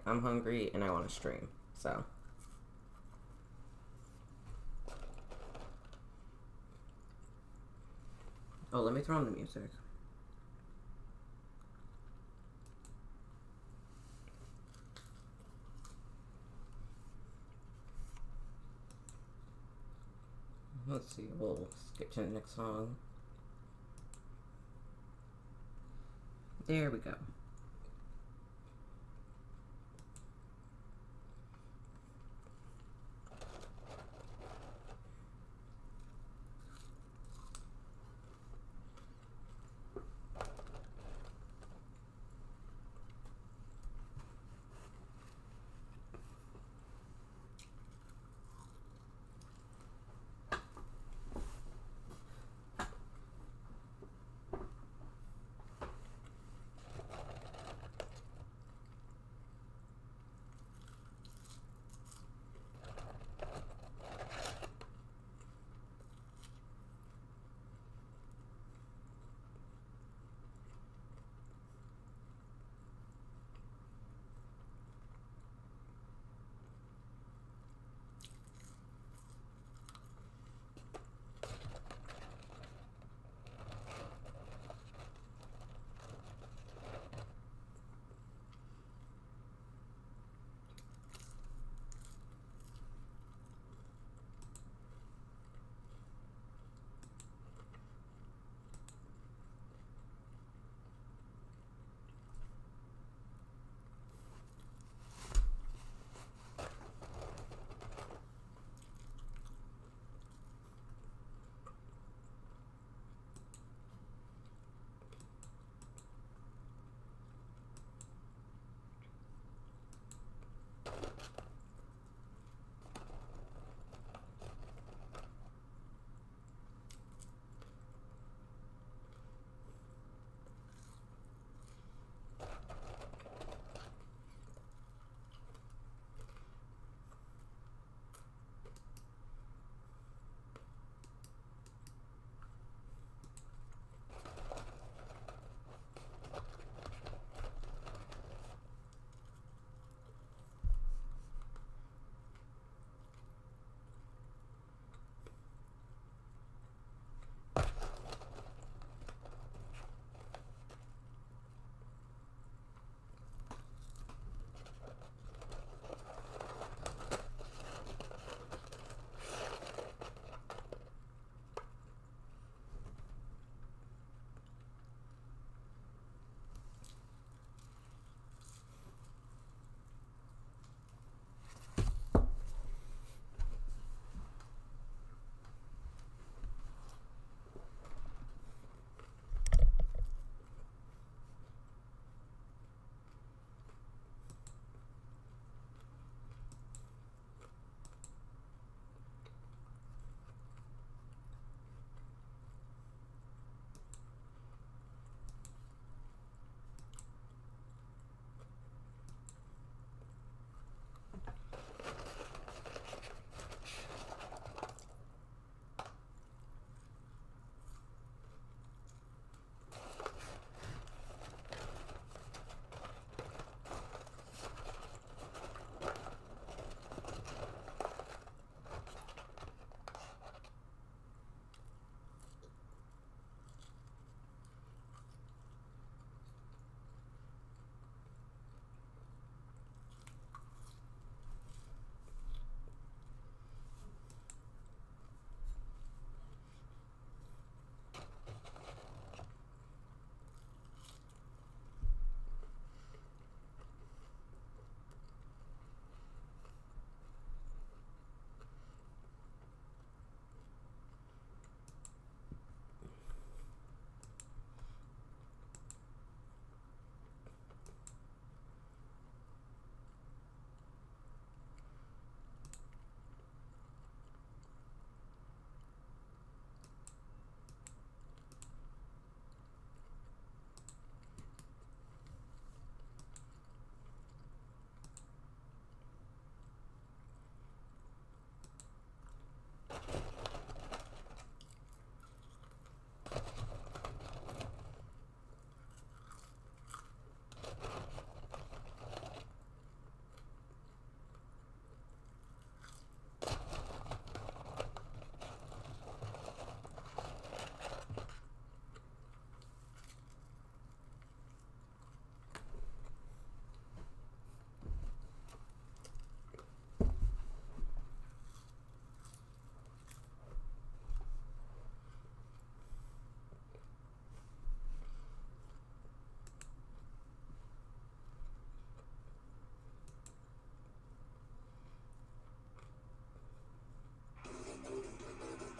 I'm hungry and I want to stream. So. Oh, let me throw on the music. Let's see, we'll skip to the next song. There we go.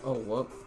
Oh, whoop.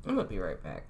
I'm gonna be right back.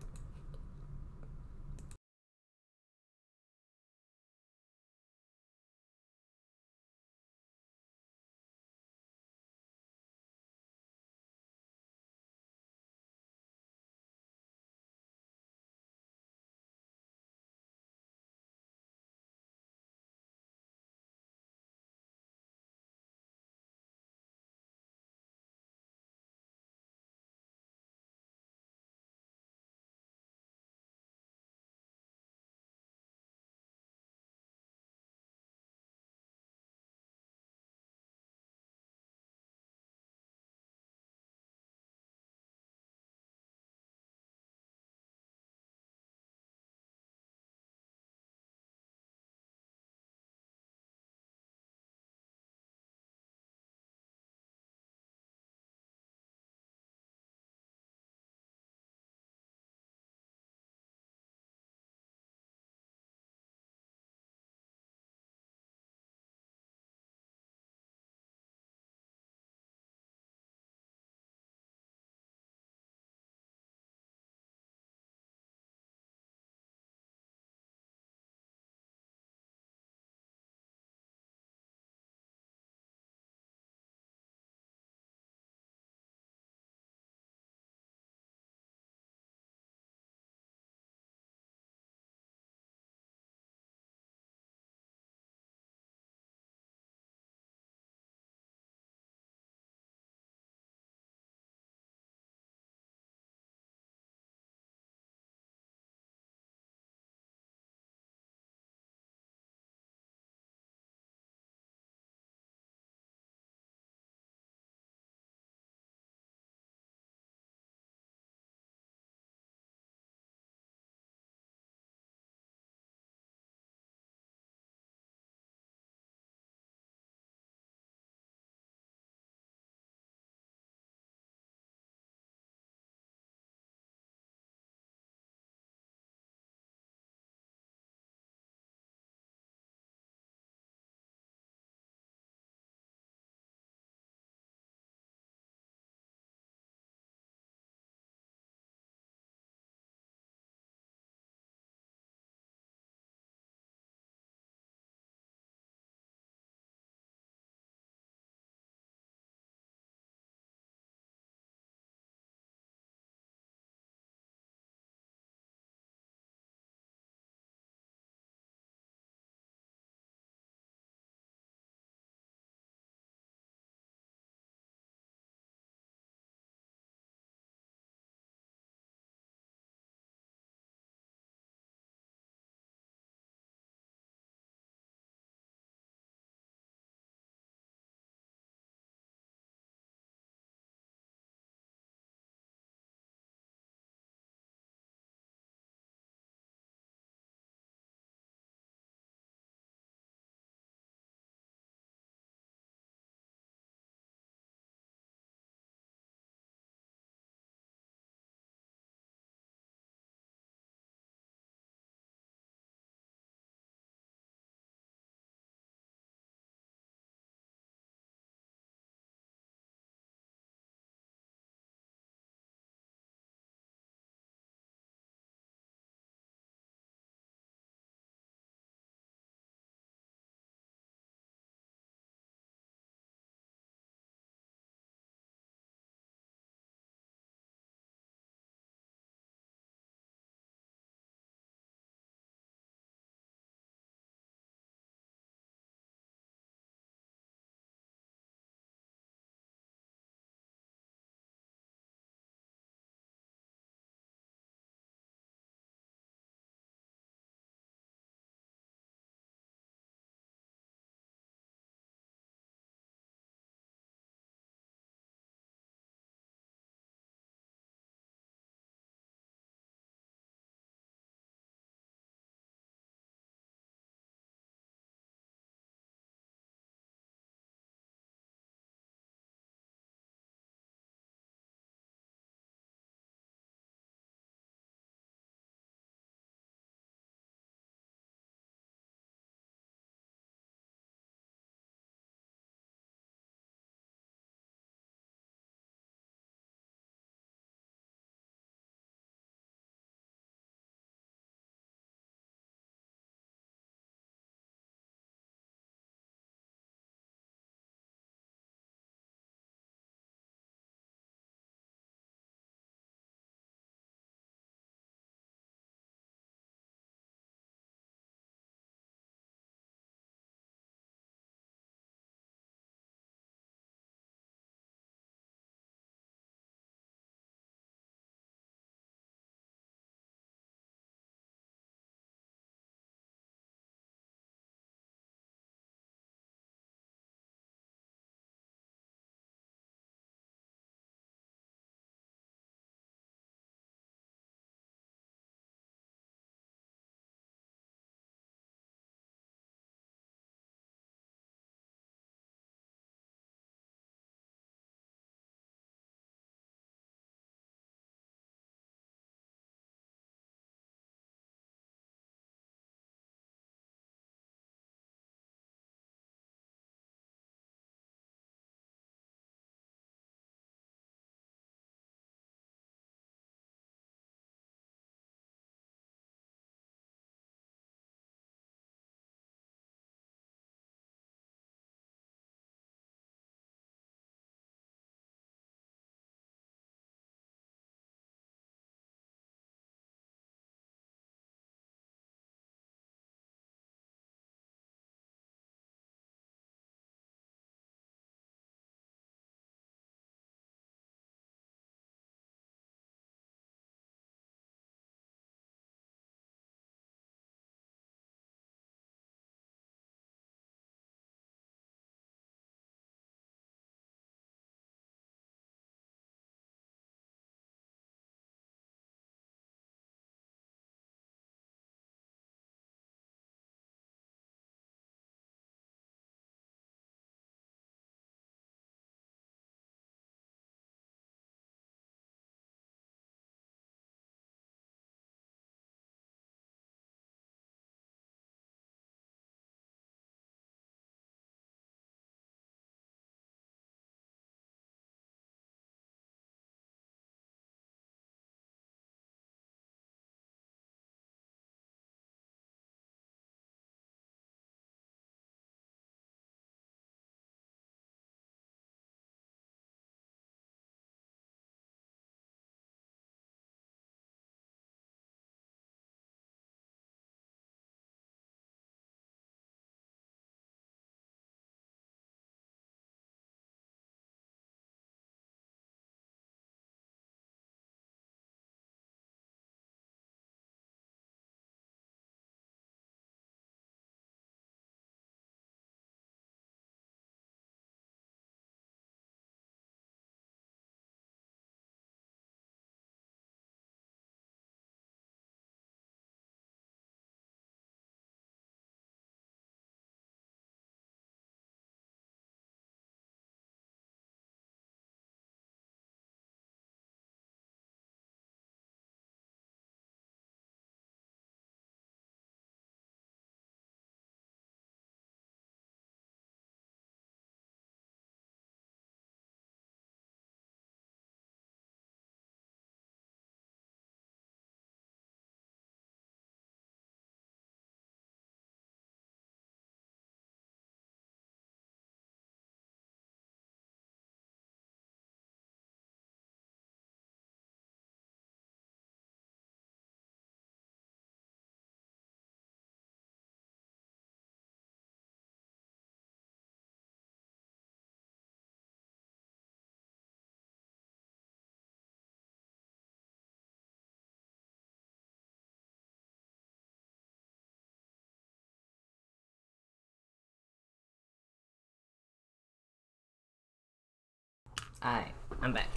I'm back.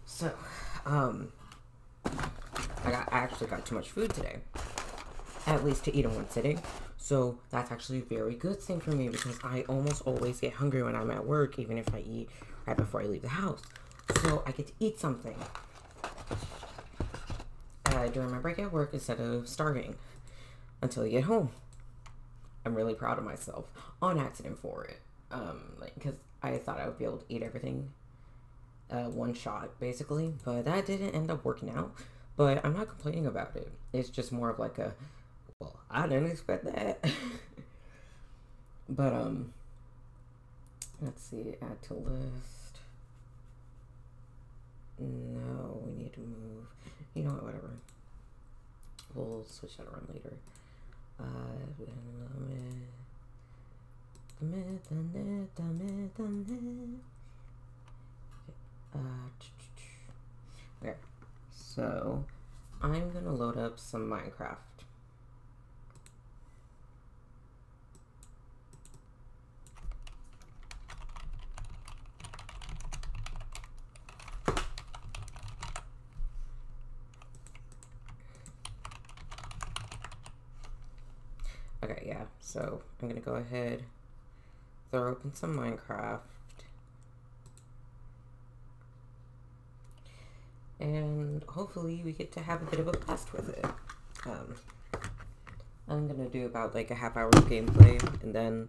So, I actually got too much food today. At least to eat in one sitting. So, that's actually a very good thing for me because I almost always get hungry when I'm at work, even if I eat right before I leave the house. So, I get to eat something during my break at work instead of starving until I get home. I'm really proud of myself on accident for it. Because I thought I would be able to eat everything one shot, basically, but that didn't end up working out. But I'm not complaining about it. It's just more of like a, well, I didn't expect that. But, let's see, add to list. No, we need to move. You know what, whatever. We'll switch that around later. Okay, so I'm gonna load up some Minecraft. Okay, yeah, so I'm gonna go ahead, throw open some Minecraft, and hopefully we get to have a bit of a blast with it. I'm gonna do about like a half-hour of gameplay, and then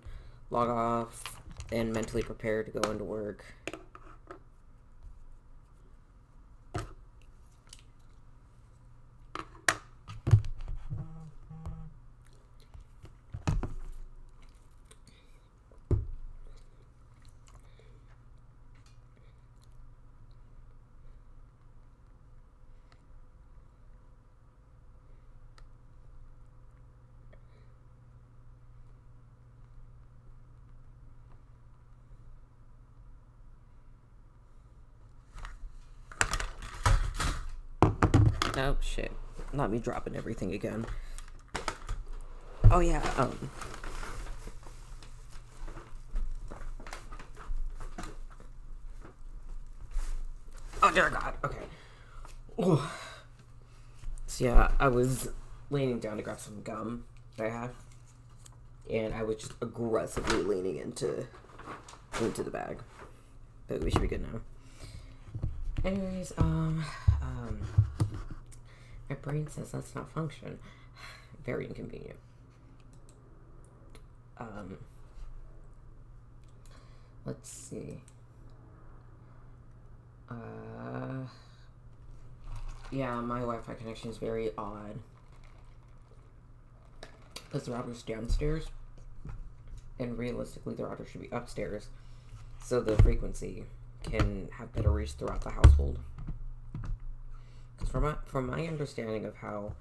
log off and mentally prepare to go into work. Oh shit, not me dropping everything again. Oh yeah, oh dear God, okay. Oh. So yeah, I was leaning down to grab some gum that I had, and I was just aggressively leaning into the bag. But we should be good now. Anyways, my brain says that's not function. Very inconvenient. Let's see. Yeah, my Wi-Fi connection is very odd. Because the router's downstairs, and realistically the router should be upstairs, so the frequency can have better reach throughout the household. Because from my understanding of how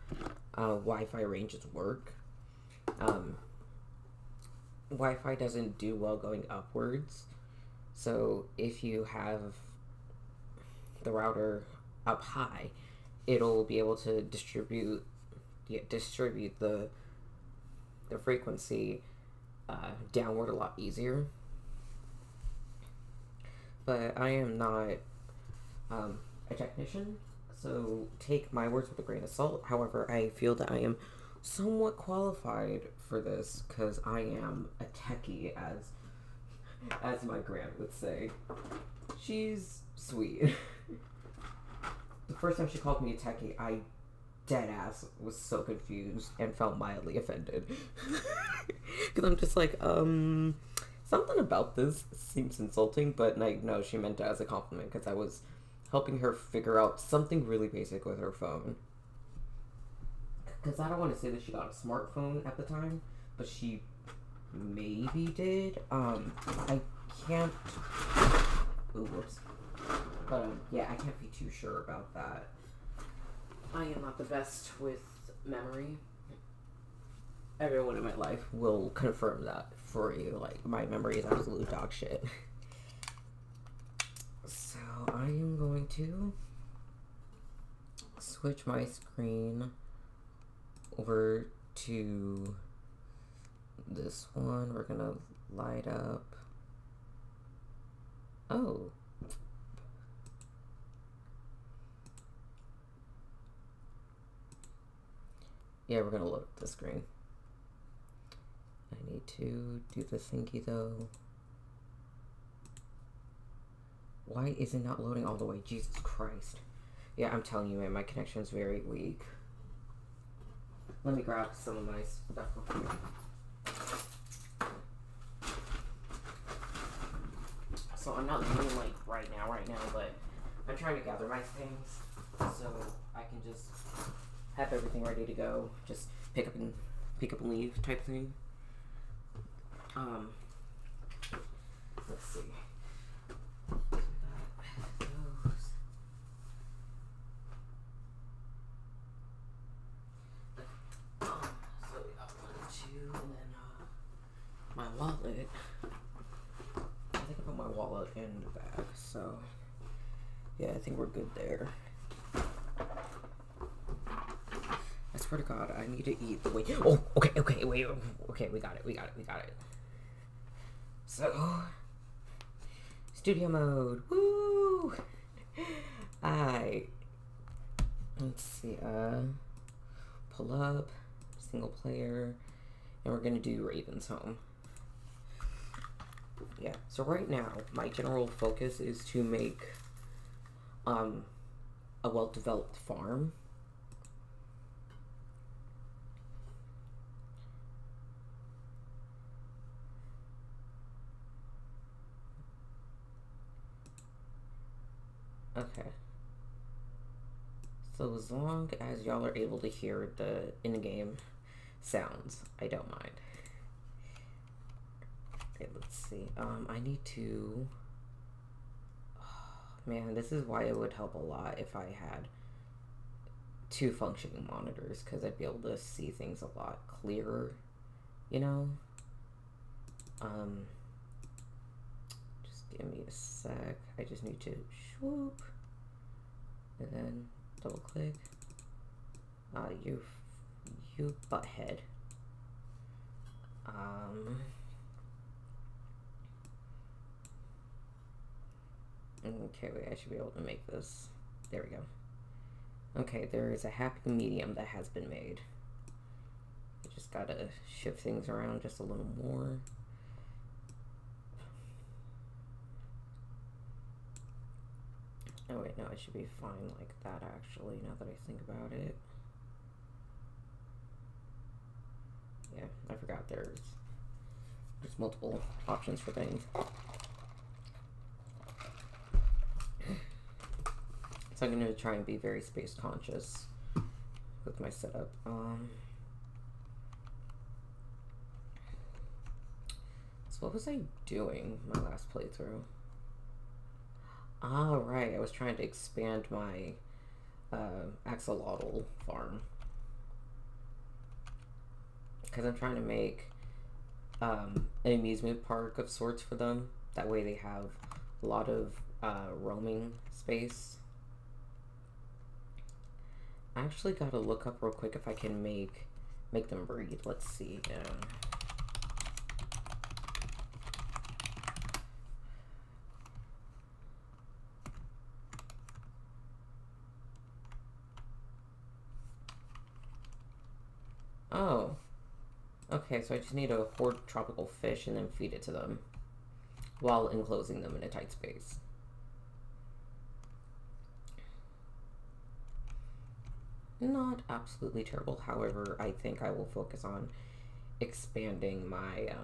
Wi-Fi ranges work, Wi-Fi doesn't do well going upwards. So if you have the router up high, it'll be able to distribute the frequency downward a lot easier. But I am not a technician, so take my words with a grain of salt. However, I feel that I am somewhat qualified for this because I am a techie, as my grand would say. She's sweet. The first time she called me a techie, I dead ass was so confused and felt mildly offended. Because I'm just like, something about this seems insulting, but no, she meant it as a compliment because I was helping her figure out something really basic with her phone. Because I don't want to say that she got a smartphone at the time, but she maybe did. I can't. Ooh, whoops. But yeah, I can't be too sure about that. I am not the best with memory. Everyone in my life will confirm that for you. Like, my memory is absolute dog shit. So, I am going to switch my screen over to this one. We're gonna light up. Oh. Yeah, we're gonna load up the screen. I need to do the thingy though. Why is it not loading all the way? Jesus Christ. Yeah, I'm telling you, man, my connection is very weak. Let me grab some of my stuff real quick. So I'm not doing like right now, but I'm trying to gather my things so I can just have everything ready to go. Just pick up and leave type thing. Let's see. So we got 1, 2, and then my wallet. I think I put my wallet in the bag, so yeah, I think we're good there. I swear to God, I need to eat the way. Oh, okay, wait, okay, we got it. So, studio mode, woo! Alright, let's see, pull up, single player, and we're gonna do Raven's Home. Yeah, so right now, my general focus is to make, a well-developed farm. Okay. So as long as y'all are able to hear the in-game sounds, I don't mind. Okay, let's see. I need to... Oh, man, this is why it would help a lot if I had 2 functioning monitors, because I'd be able to see things a lot clearer, you know? Just give me a sec. I just need to swoop. And then double click. You butthead. Okay, wait, I should be able to make this. There we go. Okay, there is a happy medium that has been made. I just gotta shift things around just a little more. Oh wait, no, it should be fine like that actually, now that I think about it. Yeah, I forgot there's multiple options for things. So I'm gonna try and be very space conscious with my setup. So what was I doing my last playthrough? Ah, right, I was trying to expand my axolotl farm. Because I'm trying to make an amusement park of sorts for them. That way they have a lot of roaming space. I actually gotta look up real quick if I can make them breed. Let's see. Oh. Okay, so I just need to hoard tropical fish and then feed it to them while enclosing them in a tight space. Not absolutely terrible. However, I think I will focus on expanding my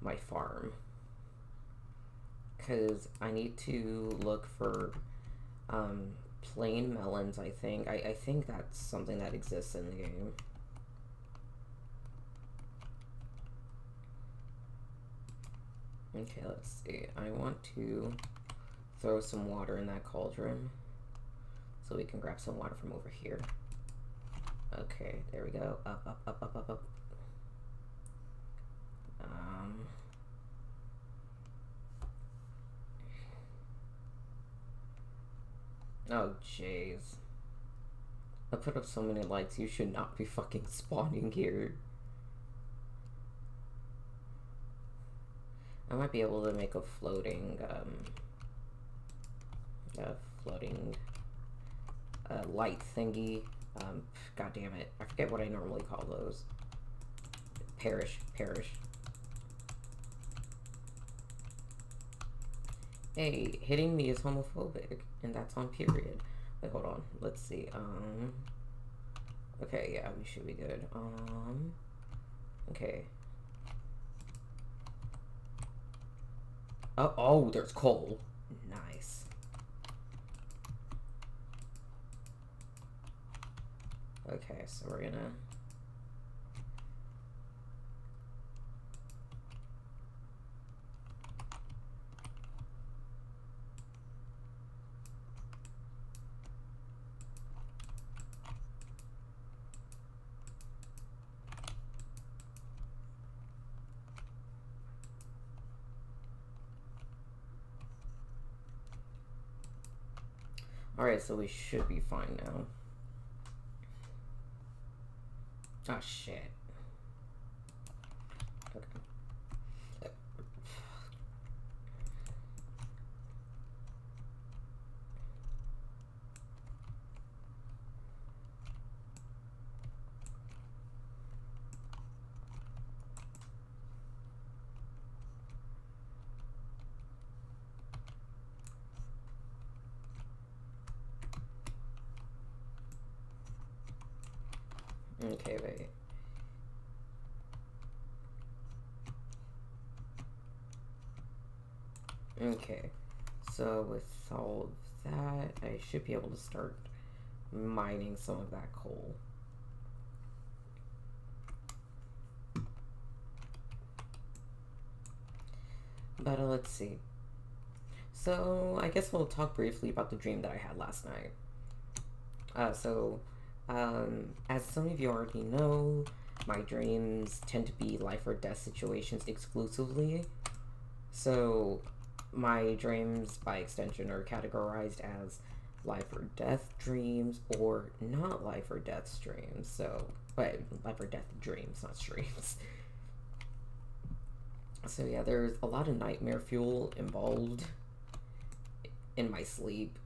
my farm, because I need to look for plain melons. I think that's something that exists in the game. Okay, let's see. I want to throw some water in that cauldron so we can grab some water from over here. Okay, there we go. Up. Oh, jeez. I put up so many lights, you should not be fucking spawning here. I might be able to make a floating, light thingy God damn it. I forget what I normally call those. Parish. Hey, hitting me is homophobic, and that's on period. Wait, hold on. Let's see. Okay, yeah, we should be good. Okay. Oh, there's coal. Nice. Okay, so we're gonna... Alright, so we should be fine now. Oh, shit. Okay. Okay, wait. Okay, so with all of that, I should be able to start mining some of that coal. But let's see. So I guess we'll talk briefly about the dream that I had last night. As some of you already know, my dreams tend to be life or death situations exclusively. So my dreams, by extension, are categorized as life or death dreams or not life or death dreams. So, but life or death dreams, not streams. So yeah, there's a lot of nightmare fuel involved in my sleep.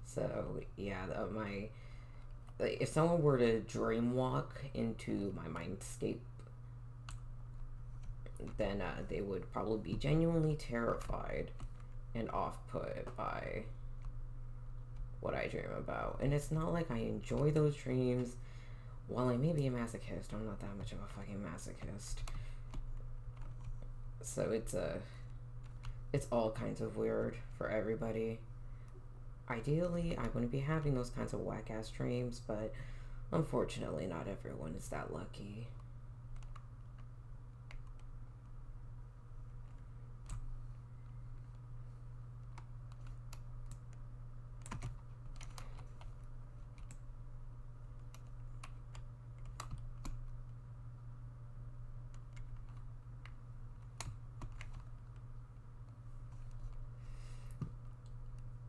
So yeah, if someone were to dream walk into my mindscape, then they would probably be genuinely terrified and off-put by what I dream about. And it's not like I enjoy those dreams. While I may be a masochist, I'm not that much of a fucking masochist. So it's all kinds of weird for everybody. Ideally, I wouldn't be having those kinds of whack-ass dreams, but unfortunately not everyone is that lucky.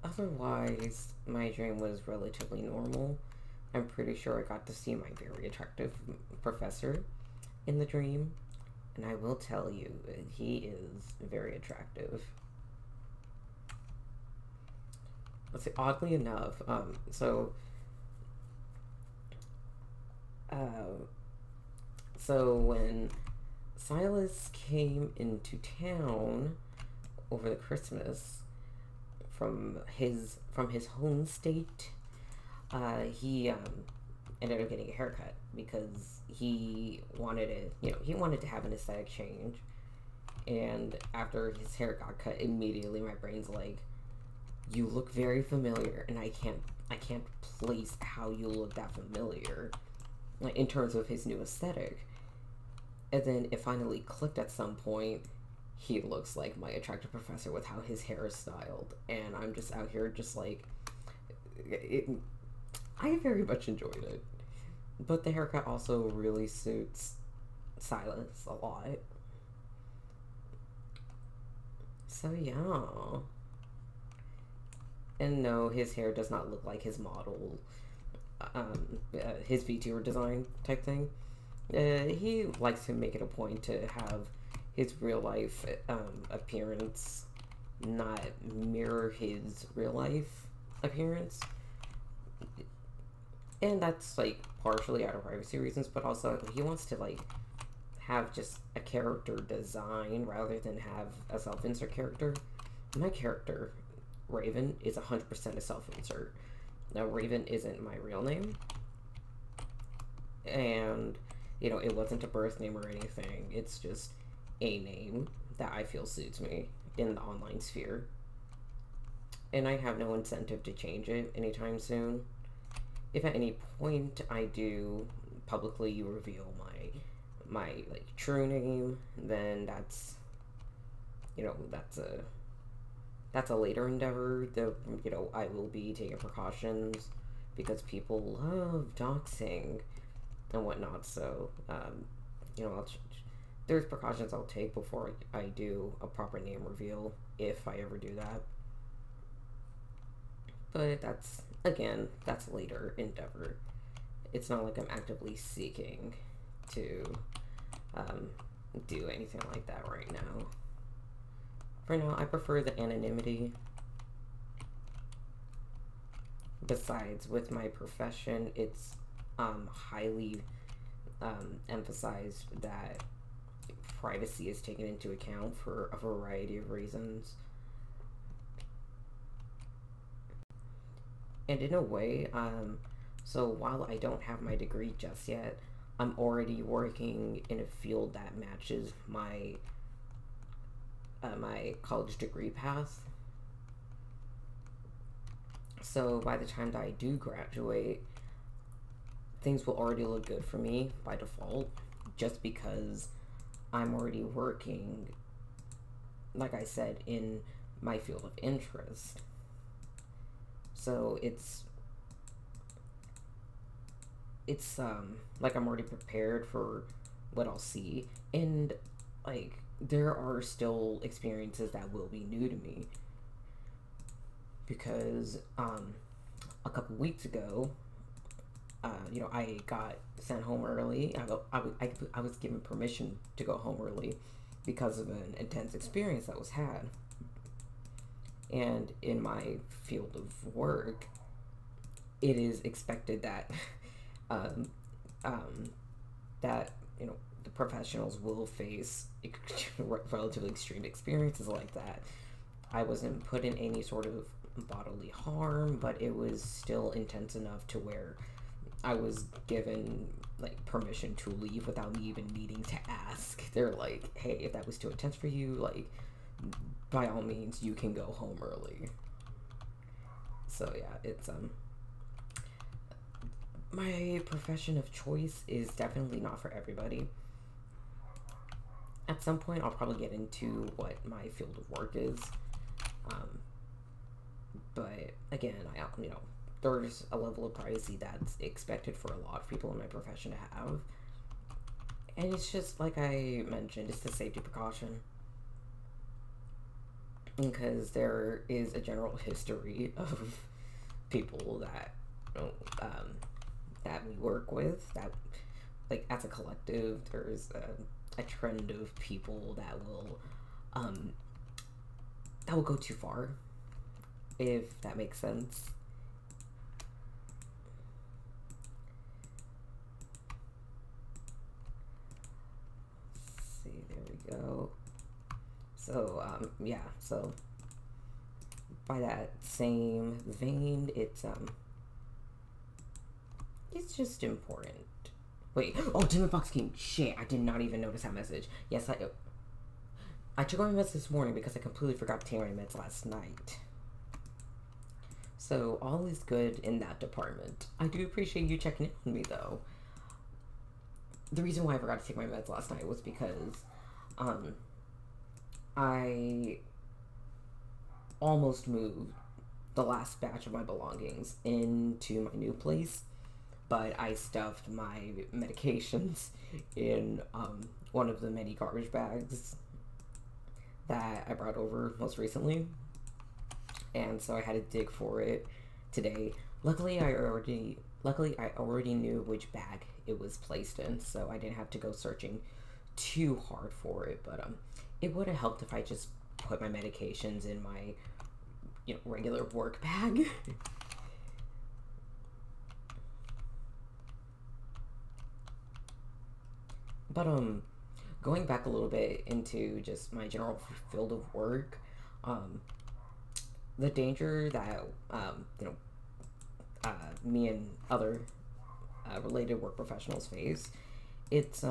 Otherwise, my dream was relatively normal. I'm pretty sure I got to see my very attractive professor in the dream, and I will tell you, he is very attractive. Let's see, oddly enough, so when Silas came into town over the Christmas from his home state, he ended up getting a haircut because he wanted to have an aesthetic change. And after his hair got cut, immediately my brain's like, you look very familiar, and I can't place how you look that familiar, like in terms of his new aesthetic. And then it finally clicked at some point. He looks like my attractive professor with how his hair is styled, and I'm just out here just like, I very much enjoyed it. But the haircut also really suits Silas a lot. So yeah. And no, his hair does not look like his model, his VTuber design type thing. He likes to make it a point to have his real life appearance not mirror his real life appearance. And that's like partially out of privacy reasons, but also he wants to like have just a character design rather than have a self-insert character. My character, Raven, is 100% a self-insert. Now, Raven isn't my real name, and you know, it wasn't a birth name or anything. It's just a name that I feel suits me in the online sphere, and I have no incentive to change it anytime soon. If at any point I do publicly reveal my like true name, then that's, you know, that's a later endeavor. The You know, I will be taking precautions because people love doxing and whatnot. So you know, there's precautions I'll take before I do a proper name reveal if I ever do that. But that's, again, that's a later endeavor. It's not like I'm actively seeking to do anything like that right now. For now, I prefer the anonymity. Besides, with my profession, it's highly emphasized that privacy is taken into account for a variety of reasons. And in a way, so while I don't have my degree just yet, I'm already working in a field that matches my my college degree path. So by the time that I do graduate, things will already look good for me by default, just because I'm already working, like I said, in my field of interest. So it's like I'm already prepared for what I'll see, and like there are still experiences that will be new to me because a couple weeks ago, you know, I got sent home early. I was given permission to go home early because of an intense experience that was had. And in my field of work, it is expected that that, you know, the professionals will face relatively extreme experiences like that. I wasn't put in any sort of bodily harm, but it was still intense enough to where I was given like permission to leave without me even needing to ask. They're like, hey, if that was too intense for you, like, by all means, you can go home early. So yeah, it's my profession of choice is definitely not for everybody. At some point, I'll probably get into what my field of work is. But again, you know, there's a level of privacy that's expected for a lot of people in my profession to have. And it's just, like I mentioned, it's a safety precaution. Because there is a general history of people that, you know, that we work with, that, like, as a collective, there's a trend of people that will go too far, if that makes sense. Let's see, there we go. So, yeah, so by that same vein, it's just important. Wait, oh, Jimmy Fox King, shit, I did not even notice that message. Yes, I took my meds this morning because I completely forgot to take my meds last night. So, all is good in that department. I do appreciate you checking in on me, though. The reason why I forgot to take my meds last night was because, I almost moved the last batch of my belongings into my new place, but I stuffed my medications in one of the many garbage bags that I brought over most recently, and so I had to dig for it today. Luckily, I already knew which bag it was placed in, so I didn't have to go searching too hard for it. But it would have helped if I just put my medications in my, regular work bag. But going back a little bit into just my general field of work, um, the danger that me and other related work professionals face, it's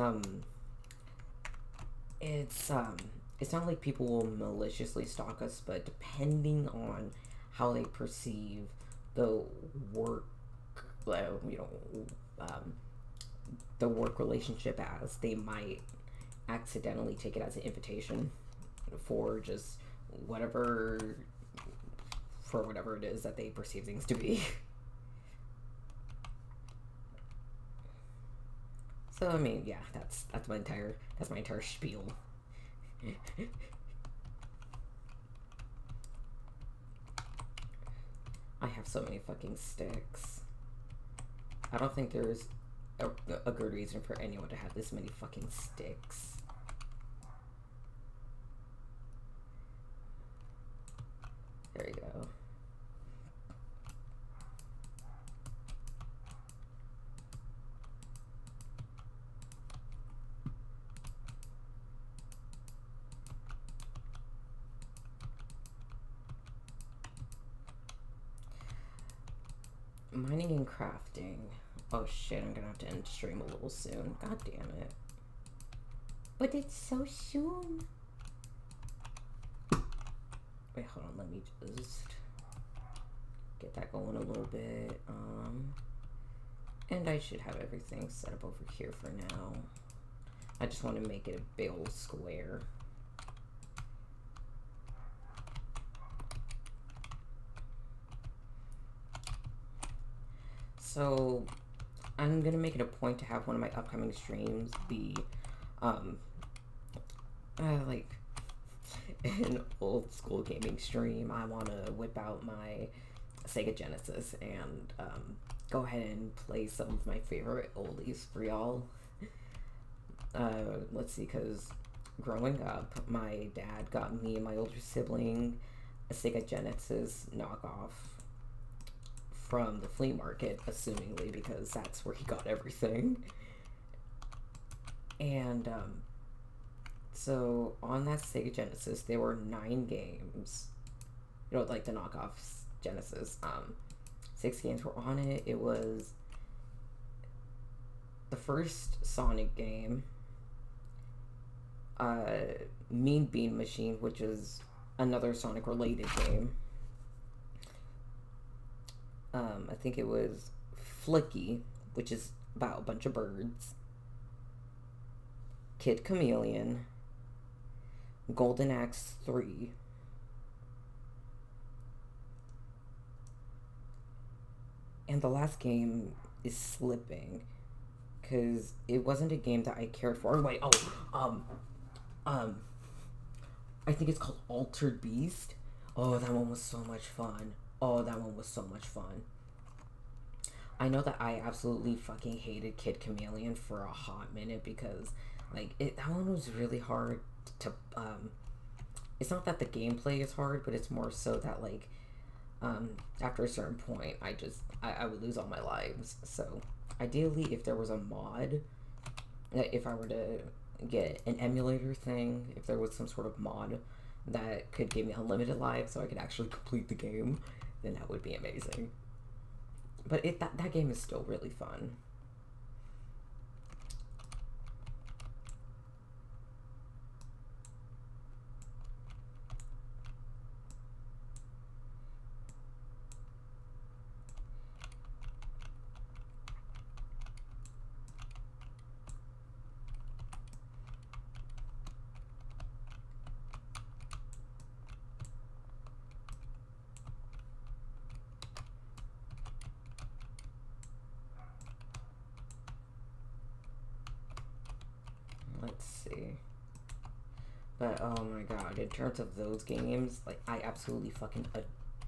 it's um it's not like people will maliciously stalk us, but depending on how they perceive the work, you know, um, the work relationship as, they might accidentally take it as an invitation for just whatever for whatever it is that they perceive things to be. So I mean, yeah, that's my entire spiel. I have so many fucking sticks. I don't think there's a good reason for anyone to have this many fucking sticks. There you go. Mining and crafting. Oh shit, I'm gonna have to end stream a little soon. God damn it. But it's so soon. Wait, hold on, let me just get that going a little bit. And I should have everything set up over here for now. I just want to make it a big old square. So I'm gonna make it a point to have one of my upcoming streams be like an old school gaming stream. I want to whip out my Sega Genesis and go ahead and play some of my favorite oldies for y'all. Let's see, because growing up, my dad got me and my older sibling a Sega Genesis knockoff from the flea market, assumingly, because that's where he got everything. And so on that Sega Genesis, there were 9 games. Like the knockoff Genesis. 6 games were on it. It was the first Sonic game, Mean Bean Machine, which is another Sonic related game. I think it was Flicky, which is about a bunch of birds. Kid Chameleon. Golden Axe 3. And the last game is slipping, because it wasn't a game that I cared for. Wait, I think it's called Altered Beast. Oh, that one was so much fun. Oh, that one was so much fun. I know that I absolutely fucking hated Kid Chameleon for a hot minute because, like, that one was really hard to, it's not that the gameplay is hard, but it's more so that, like, after a certain point, I would lose all my lives. So, ideally, if there was a mod, if I were to get an emulator thing, if there was some sort of mod that could give me unlimited lives so I could actually complete the game, then that would be amazing. But that game is still really fun. Let's see. But oh my god, in terms of those games, like, I absolutely fucking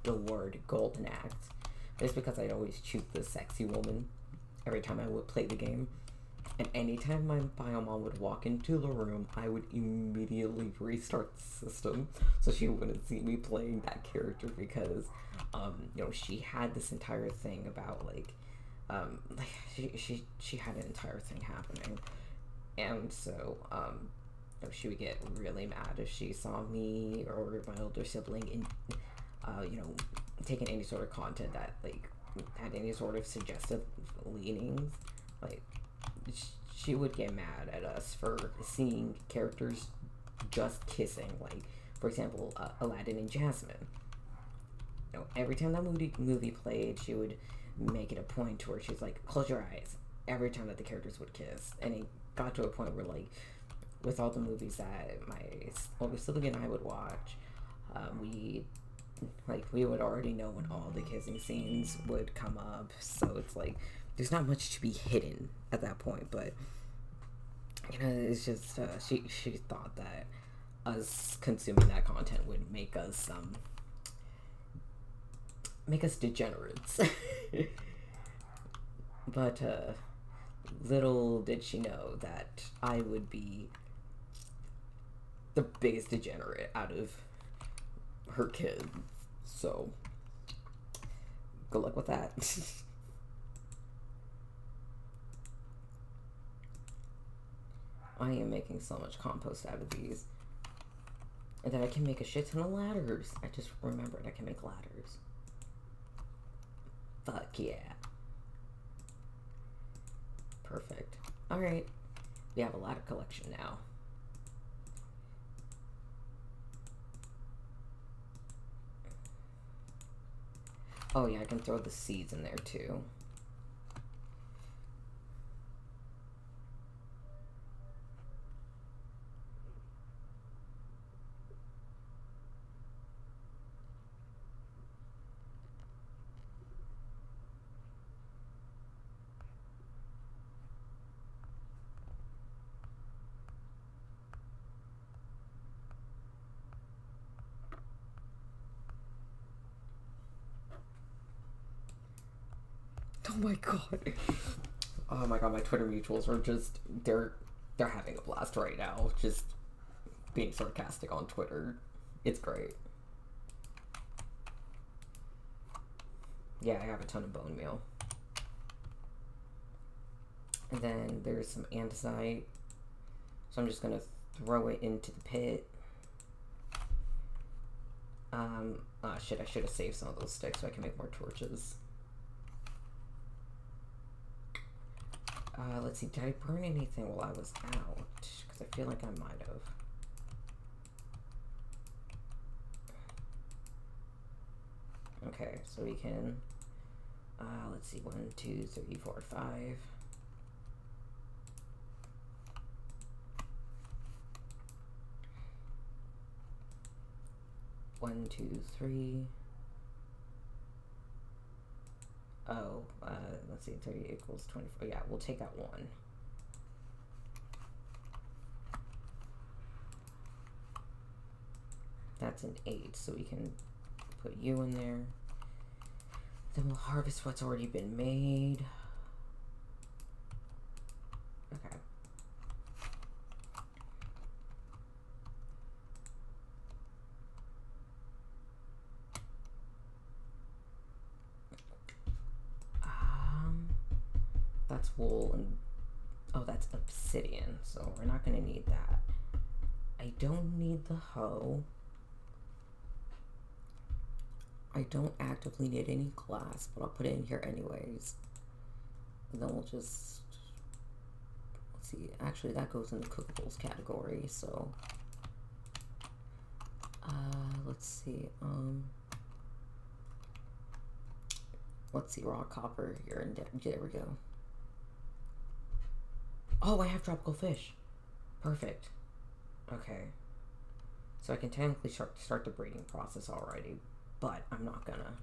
adored Golden Axe. Just because I'd always choose the sexy woman every time I would play the game. And anytime my bio mom would walk into the room, I would immediately restart the system so she wouldn't see me playing that character because, you know, she had this entire thing about like she had an entire thing happening, and so you know, she would get really mad if she saw me or my older sibling in, you know, taking any sort of content that like had any sort of suggestive leanings, like she would get mad at us for seeing characters just kissing. Like, for example, Aladdin and Jasmine. You know, every time that movie played, she would make it a point to where she's like, "Close your eyes." Every time that the characters would kiss, and it got to a point where, like, with all the movies that my older sibling and I would watch, we would already know when all the kissing scenes would come up. So it's like there's not much to be hidden at that point, but you know, it's just she thought that us consuming that content would make us degenerates. But little did she know that I would be the biggest degenerate out of her kids. So good luck with that. I am making so much compost out of these. And then I can make a shit ton of ladders. I just remembered I can make ladders. Fuck yeah. Perfect. Alright. We have a ladder collection now. Oh yeah, I can throw the seeds in there too. Oh my god. Oh my god, my Twitter mutuals are just they're having a blast right now. Just being sarcastic on Twitter. It's great. Yeah, I have a ton of bone meal. And then there's some andesite. So I'm just gonna throw it into the pit. Shit, I should have saved some of those sticks so I can make more torches. Let's see, did I burn anything while I was out? Because I feel like I might have. Okay, so we can, let's see, 1, 2, 3, 4, 5. 1, 2, 3. Oh, let's see, 30 equals 24. Yeah, we'll take out 1. That's an 8, so we can put you in there. Then we'll harvest what's already been made. Okay. That's wool and oh, that's obsidian, so we're not gonna need that. I don't need the hoe. I don't actively need any glass, but I'll put it in here anyways. And then we'll just, let's see, actually that goes in the cookables category, so let's see, raw copper here, and there we go. Oh, I have tropical fish. Perfect. Okay. So I can technically start the breeding process already, but I'm not gonna.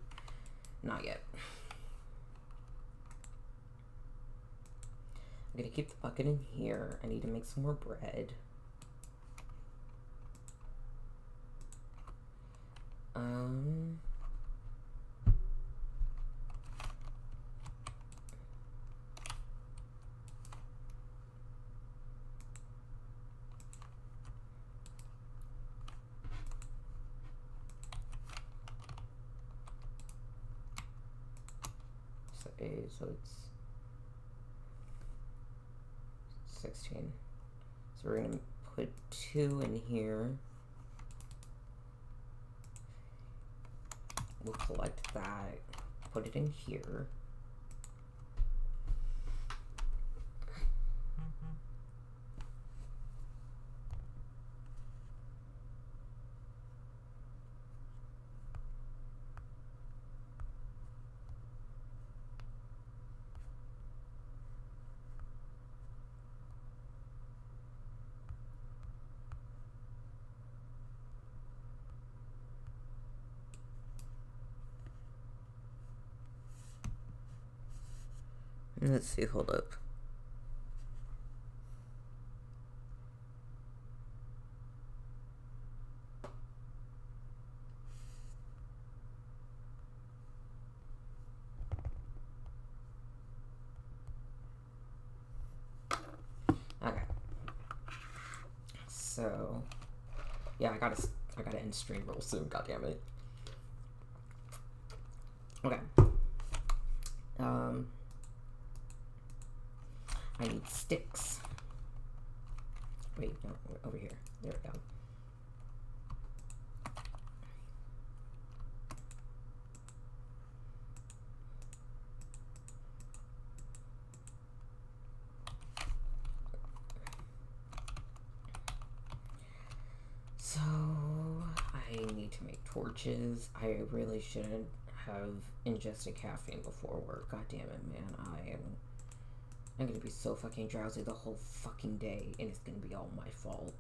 Not yet. I'm gonna keep the bucket in here. I need to make some more bread. so it's 16. So we're gonna put 2 in here. We'll collect that, put it in here. Let's see, hold up. Okay. So, yeah, I gotta end stream real soon, God damn it. Okay. I need sticks. Wait, no, over here. There we go. So, I need to make torches. I really shouldn't have ingested caffeine before work. God damn it, man. I'm gonna be so fucking drowsy the whole fucking day, and it's gonna be all my fault.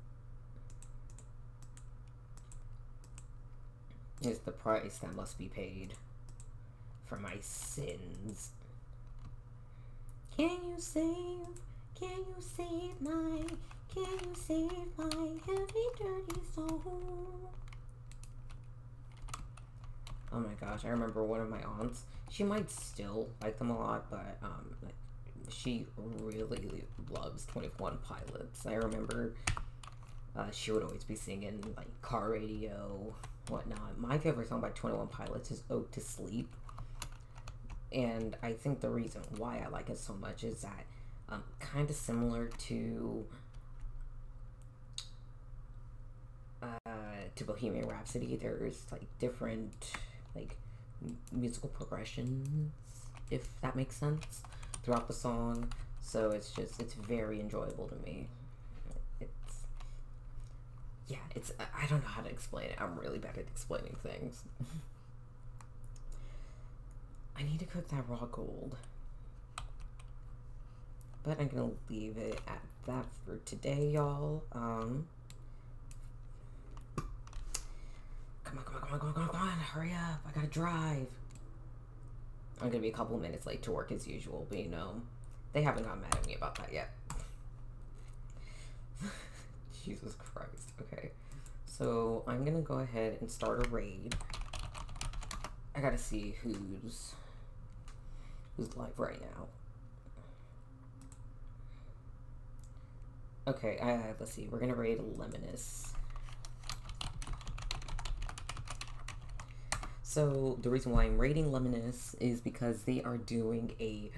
It's the price that must be paid for my sins. Can you save my heavy, dirty soul? Oh my gosh, I remember one of my aunts, she might still like them a lot, but she really loves 21 Pilots. I remember she would always be singing like car radio, whatnot. My favorite song by 21 Pilots is Ode to Sleep. And I think the reason why I like it so much is that kind of similar to Bohemian Rhapsody, there's like different like musical progressions, if that makes sense, throughout the song. So it's very enjoyable to me. I don't know how to explain it. I'm really bad at explaining things. I need to cook that raw gold. But I'm gonna leave it at that for today, y'all. Come on, hurry up. I gotta drive. I'm gonna be a couple minutes late to work as usual, but you know, they haven't gotten mad at me about that yet. Jesus Christ. Okay. So I'm gonna go ahead and start a raid. I gotta see who's live right now. Okay, let's see. We're gonna raid Lemonus. So the reason why I'm raiding Lemonus is because they are doing a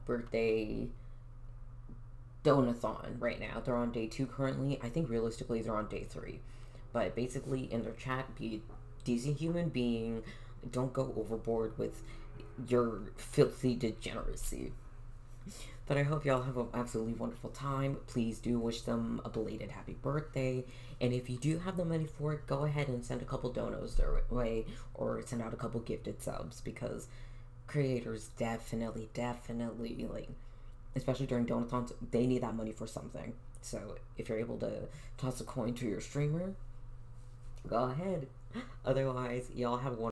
birthday donathon right now. They're on day 2 currently. I think realistically they're on day 3. But basically in their chat, be a decent human being. Don't go overboard with your filthy degeneracy. But I hope y'all have an absolutely wonderful time. Please do wish them a belated happy birthday. And if you do have the money for it, go ahead and send a couple donos their way, or send out a couple gifted subs, because creators definitely, like, especially during donathons, they need that money for something. So if you're able to toss a coin to your streamer, go ahead. Otherwise, y'all have a wonderful